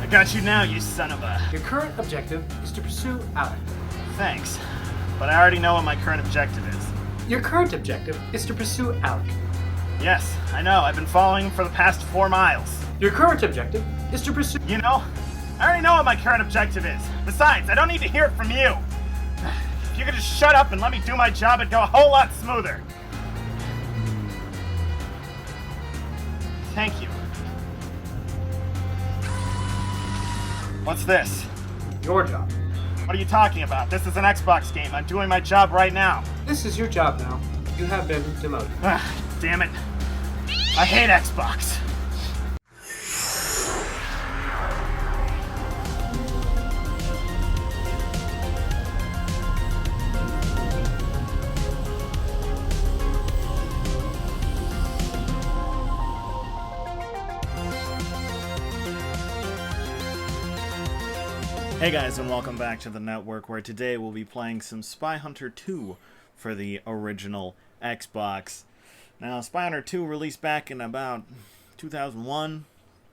I got you now, you son of a... Your current objective is to pursue Alec. Thanks. But I already know what my current objective is. Your current objective is to pursue Alec. Yes, I know. I've been following him for the past 4 miles. Your current objective is to pursue... You know, I already know what my current objective is. Besides, I don't need to hear it from you. If you could just shut up and let me do my job, it'd go a whole lot smoother. Thank you. What's this? Your job. What are you talking about? This is an Xbox game. I'm doing my job right now. This is your job now. You have been demoted. Damn it. I hate Xbox. Hey guys, and welcome back to the network, where today we'll be playing some SpyHunter 2 for the original Xbox. Now, SpyHunter 2 released back in about 2001,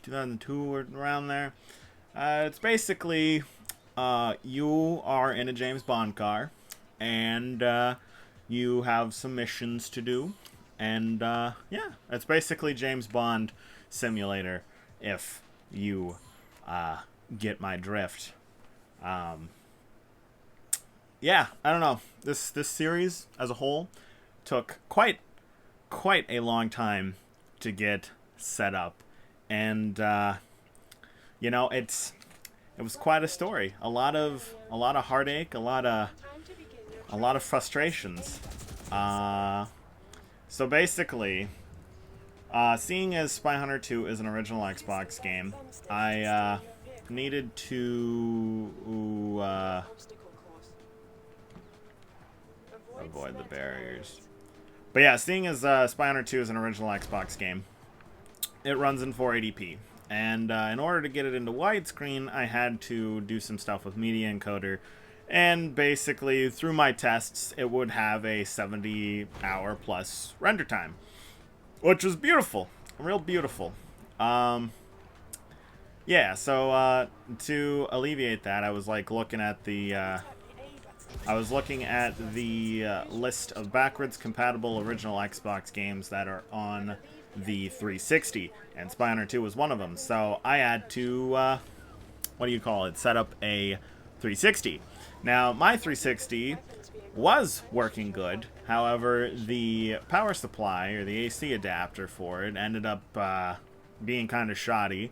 2002, or around there. It's basically, you are in a James Bond car, and you have some missions to do, and yeah, it's basically James Bond simulator, if you get my drift. Yeah, I don't know. This series as a whole took quite a long time to get set up, and you know, it was quite a story. A lot of heartache, a lot of frustrations. So basically, seeing as SpyHunter 2 is an original Xbox game, I needed to avoid the barriers. But yeah, seeing as SpyHunter 2 is an original Xbox game, it runs in 480p. And in order to get it into widescreen, I had to do some stuff with Media Encoder. And basically, through my tests, it would have a 70-hour plus render time, which was beautiful. Real beautiful. Yeah, so to alleviate that, I was like looking at the list of backwards compatible original Xbox games that are on the 360, and SpyHunter 2 was one of them. So I had to set up a 360. Now, my 360 was working good. However, the power supply, or the AC adapter for it, ended up being kind of shoddy.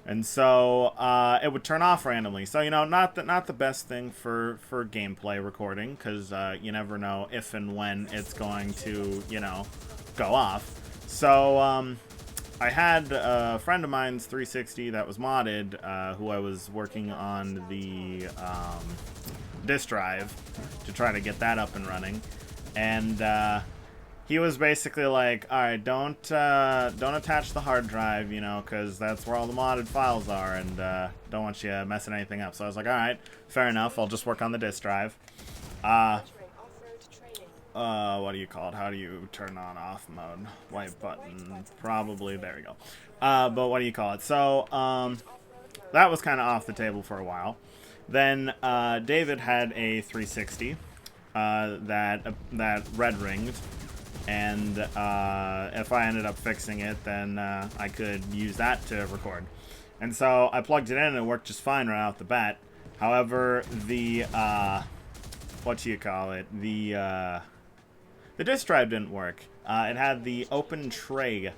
And so it would turn off randomly. So, you know, not the best thing for gameplay recording, because you never know if and when it's going to, you know, go off. So I had a friend of mine's 360 that was modded, who I was working on the disk drive to try to get that up and running. And he was basically like, all right, don't attach the hard drive, you know, because that's where all the modded files are, and don't want you messing anything up. So I was like, all right, fair enough. I'll just work on the disk drive. What do you call it? How do you turn on off mode? White button, probably. There we go. But what do you call it? So that was kind of off the table for a while. Then David had a 360 that red ringed. And if I ended up fixing it, then I could use that to record. And so I plugged it in and it worked just fine right off the bat. However, the disk drive didn't work. It had the open tray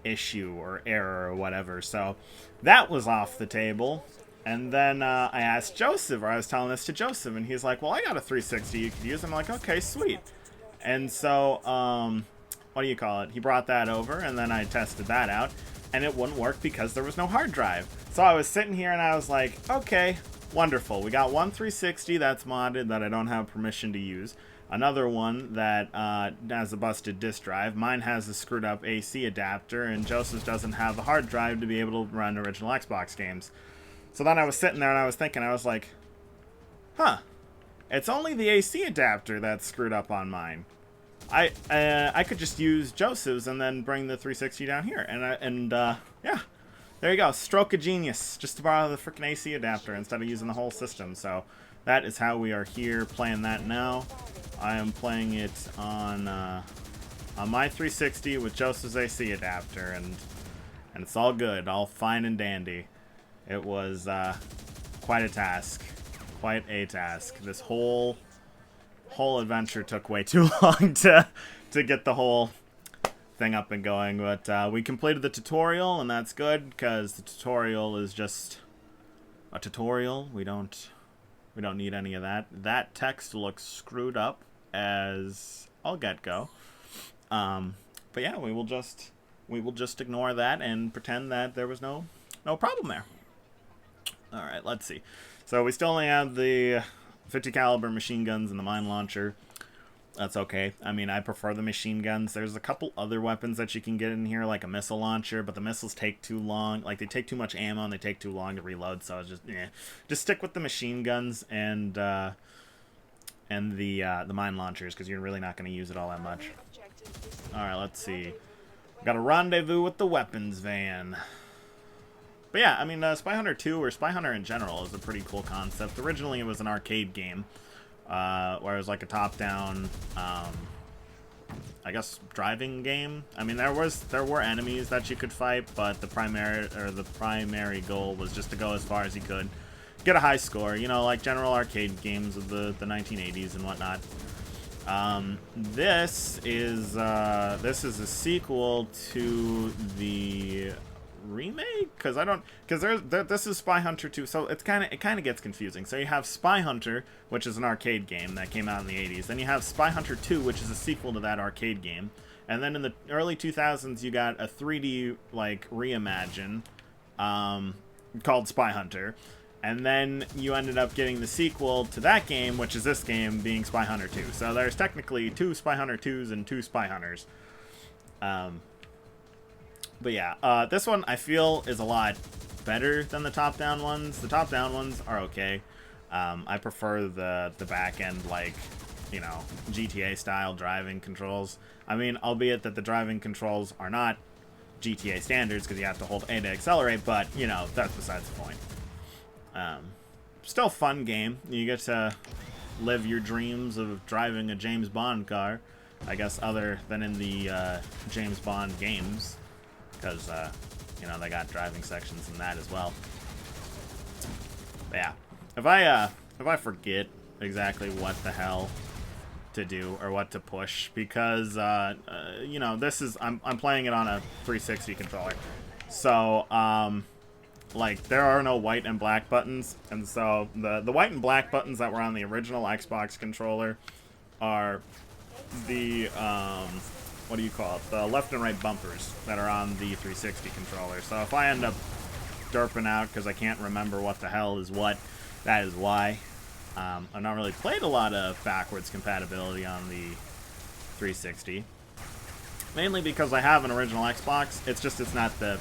issue or error or whatever. So that was off the table. And then I asked Joseph, or I was telling this to Joseph, and he's like, well, I got a 360 you could use. I'm like, okay, sweet. And so, what do you call it? He brought that over, and then I tested that out, and it wouldn't work because there was no hard drive. So I was sitting here, and I was like, okay, wonderful. We got one 360 that's modded that I don't have permission to use. Another one that has a busted disk drive. Mine has a screwed up AC adapter, and Joseph's doesn't have a hard drive to be able to run original Xbox games. So then I was sitting there, and I was thinking, I was like, huh. It's only the AC adapter that's screwed up on mine. I could just use Joseph's and then bring the 360 down here, and yeah. there you go. Stroke of genius. Just to borrow the freaking AC adapter instead of using the whole system. So that is how we are here playing that now. I am playing it on my 360 with Joseph's AC adapter, and it's all good, all fine and dandy. It was quite a task. Quite a task. This whole adventure took way too long to get the whole thing up and going, but we completed the tutorial, and that's good because the tutorial is just a tutorial. We don't need any of that. That text looks screwed up as all get go. But yeah, we will just ignore that and pretend that there was no problem there. All right, let's see. So we still only have the 50 caliber machine guns and the mine launcher. That's okay. I mean, I prefer the machine guns. There's a couple other weapons that you can get in here, like a missile launcher, but the missiles take too long. Like, they take too much ammo and they take too long to reload, so it's just stick with the machine guns and the mine launchers, because you're really not going to use it all that much. Alright, let's see. Got a rendezvous with the weapons van. But yeah, I mean, SpyHunter 2, or SpyHunter in general, is a pretty cool concept. Originally, it was an arcade game, where it was like a top-down, I guess, driving game. I mean, there were enemies that you could fight, but the primary goal was just to go as far as you could, get a high score, you know, like general arcade games of the 1980s and whatnot. This is a sequel to the remake, because this is SpyHunter 2, so it kind of gets confusing. So you have SpyHunter, which is an arcade game that came out in the 80s. Then you have SpyHunter 2, which is a sequel to that arcade game. And then in the early 2000s, you got a 3D like reimagine called SpyHunter. And then you ended up getting the sequel to that game, which is this game, being SpyHunter 2. So there's technically 2 SpyHunter 2s and 2 SpyHunters. But yeah, this one I feel is a lot better than the top-down ones. The top-down ones are okay. I prefer the back-end, like, you know, GTA-style driving controls. I mean, albeit that the driving controls are not GTA standards, because you have to hold A to accelerate, but, you know, that's besides the point. Still fun game. You get to live your dreams of driving a James Bond car, I guess, other than in the James Bond games, because you know, they got driving sections in that as well. But yeah, if I forget exactly what the hell to do or what to push, because you know, this is I'm playing it on a 360 controller, so like, there are no white and black buttons, and so the white and black buttons that were on the original Xbox controller are the what do you call it? The left and right bumpers that are on the 360 controller. So if I end up derping out because I can't remember what the hell is what, that is why. I've not really played a lot of backwards compatibility on the 360. Mainly because I have an original Xbox. It's not the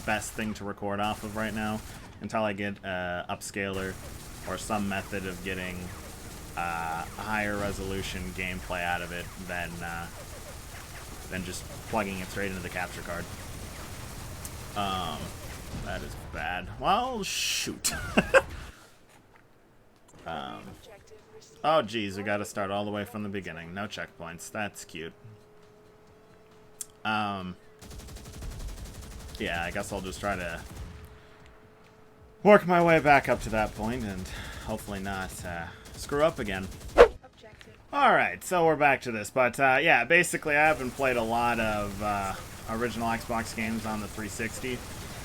best thing to record off of right now until I get upscaler or some method of getting a higher resolution gameplay out of it than just plugging it straight into the capture card. That is bad. Well, shoot. Oh, geez, we gotta start all the way from the beginning. No checkpoints. That's cute. Yeah, I guess I'll just try to work my way back up to that point and hopefully not screw up again. Alright, so we're back to this, but yeah, basically I haven't played a lot of original Xbox games on the 360,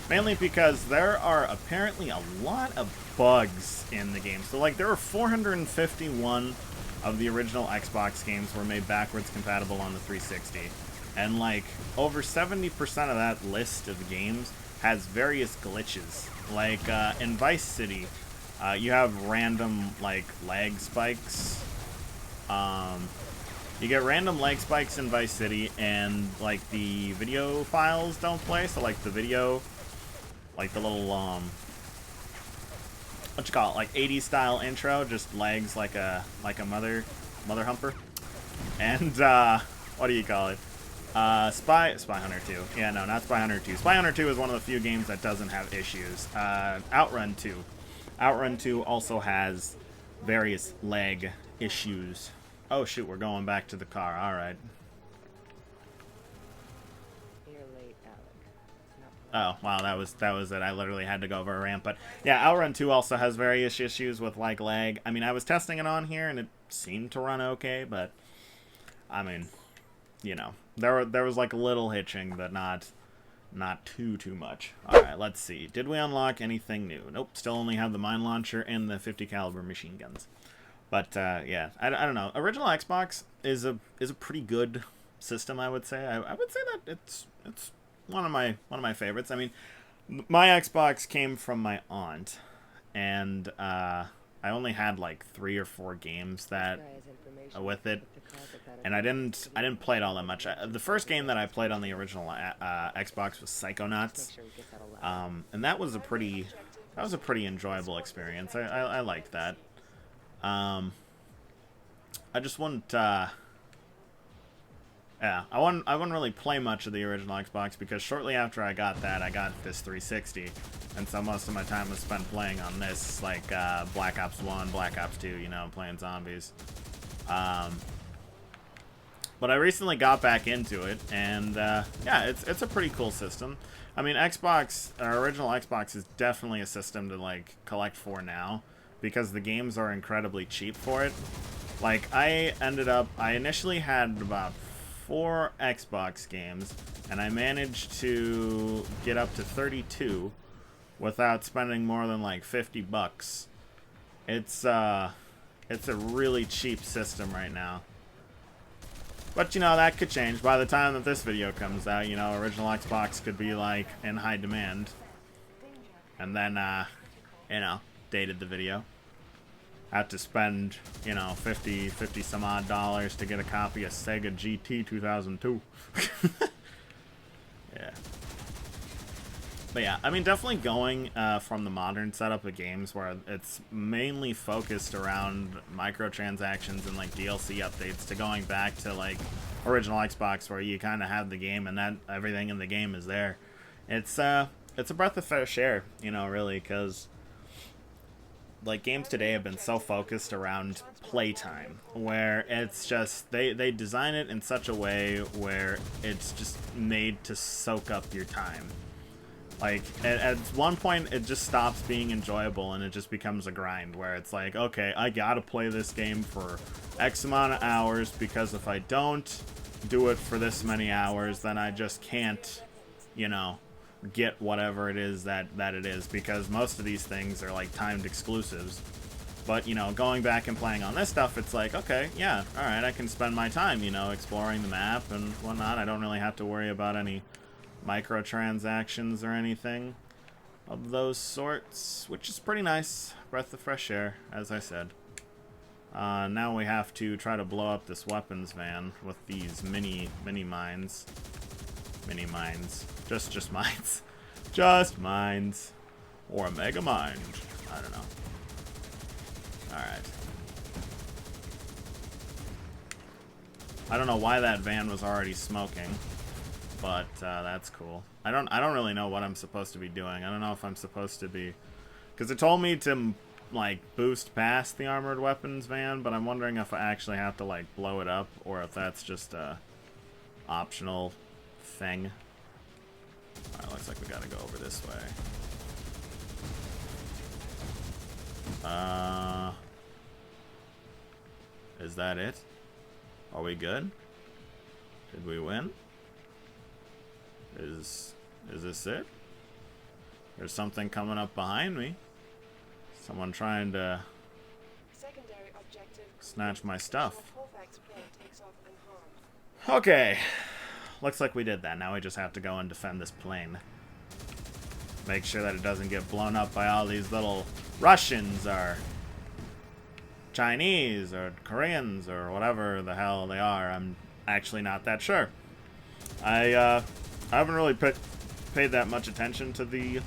mainly because there are apparently a lot of bugs in the game. So, like, there were 451 of the original Xbox games were made backwards compatible on the 360. And, like, over 70% of that list of games has various glitches. Like, in Vice City, you have random, like, lag spikes. You get random lag spikes in Vice City, and, like, the video files don't play. So, like, the video, like, the little, what you call it, like, 80s style intro just lags like a mother humper. And, what do you call it? SpyHunter 2. Yeah, no, not SpyHunter 2. SpyHunter 2 is one of the few games that doesn't have issues. Outrun 2. Outrun 2 also has various lag issues. Oh shoot, we're going back to the car. Alright. Oh, wow, that was it. I literally had to go over a ramp. But yeah, Outrun 2 also has various issues with like lag. I mean, I was testing it on here and it seemed to run okay, but I mean, you know, there was like a little hitching, but not too much. All right, let's see. Did we unlock anything new? Nope. Still only have the mine launcher and the 50 caliber machine guns. But yeah, I don't know. Original Xbox is a pretty good system, I would say. I would say that it's one of my favorites. I mean, my Xbox came from my aunt, and I only had like 3 or 4 games that with it, and I didn't play it all that much. The first game that I played on the original Xbox was Psychonauts, and that was a pretty enjoyable experience. I liked that. I just wouldn't. Yeah, I wouldn't really play much of the original Xbox because shortly after I got that, I got this 360, and so most of my time was spent playing on this, like Black Ops 1, Black Ops 2, you know, playing zombies. But I recently got back into it, and yeah, it's a pretty cool system. I mean, original Xbox is definitely a system to like collect for now because the games are incredibly cheap for it. Like I initially had about 4 Xbox games, and I managed to get up to 32 without spending more than like $50. It's a really cheap system right now. But you know, that could change by the time that this video comes out. You know, original Xbox could be like in high demand, and then you know, dated the video. Have to spend, you know, 50 some odd dollars to get a copy of Sega GT 2002. Yeah. But yeah, I mean, definitely going from the modern setup of games where it's mainly focused around microtransactions and like DLC updates to going back to like original Xbox where you kind of have the game and that everything in the game is there. It's a breath of fresh air, you know, really, because like games today have been so focused around playtime, where it's just they design it in such a way where it's just made to soak up your time. Like at one point it just stops being enjoyable and it just becomes a grind where it's like, okay, I gotta play this game for X amount of hours because if I don't do it for this many hours, then I just can't, you know, get whatever it is that it is, because most of these things are like timed exclusives. But you know, going back and playing on this stuff, it's like, okay, yeah, alright, I can spend my time, you know, exploring the map and whatnot. I don't really have to worry about any microtransactions or anything of those sorts, which is pretty nice. Breath of fresh air, as I said. Now we have to try to blow up this weapons van with these mini mines. Mini mines. Just mines. Just mines. Or a mega mind. I don't know. Alright. I don't know why that van was already smoking, but that's cool. I don't really know what I'm supposed to be doing. I don't know if I'm supposed to be, because it told me to like boost past the armored weapons van, but I'm wondering if I actually have to like blow it up or if that's just a optional thing. Alright, looks like we gotta go over this way. Is that it? Are we good? Did we win? Is this it? There's something coming up behind me. Someone trying to snatch my stuff. Okay. Looks like we did that. Now we just have to go and defend this plane. Make sure that it doesn't get blown up by all these little Russians or Chinese or Koreans or whatever the hell they are. I'm actually not that sure. I haven't really paid that much attention to the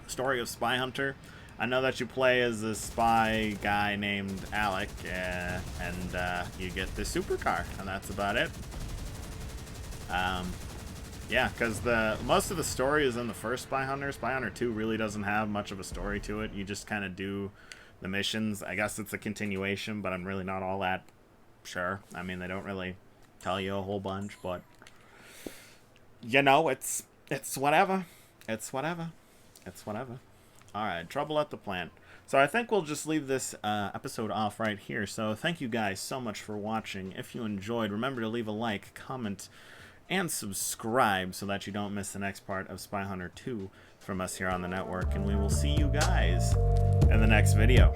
story of SpyHunter. I know that you play as a spy guy named Alec, and you get the supercar, and that's about it. Yeah, because most of the story is in the first SpyHunter. SpyHunter 2 really doesn't have much of a story to it. You just kind of do the missions. I guess it's a continuation, but I'm really not all that sure. I mean, they don't really tell you a whole bunch, but you know, it's whatever. It's whatever. It's whatever. Alright, trouble at the plant. So I think we'll just leave this episode off right here. So thank you guys so much for watching. If you enjoyed, remember to leave a like, comment, and subscribe so that you don't miss the next part of SpyHunter 2 from us here on the network. And we will see you guys in the next video.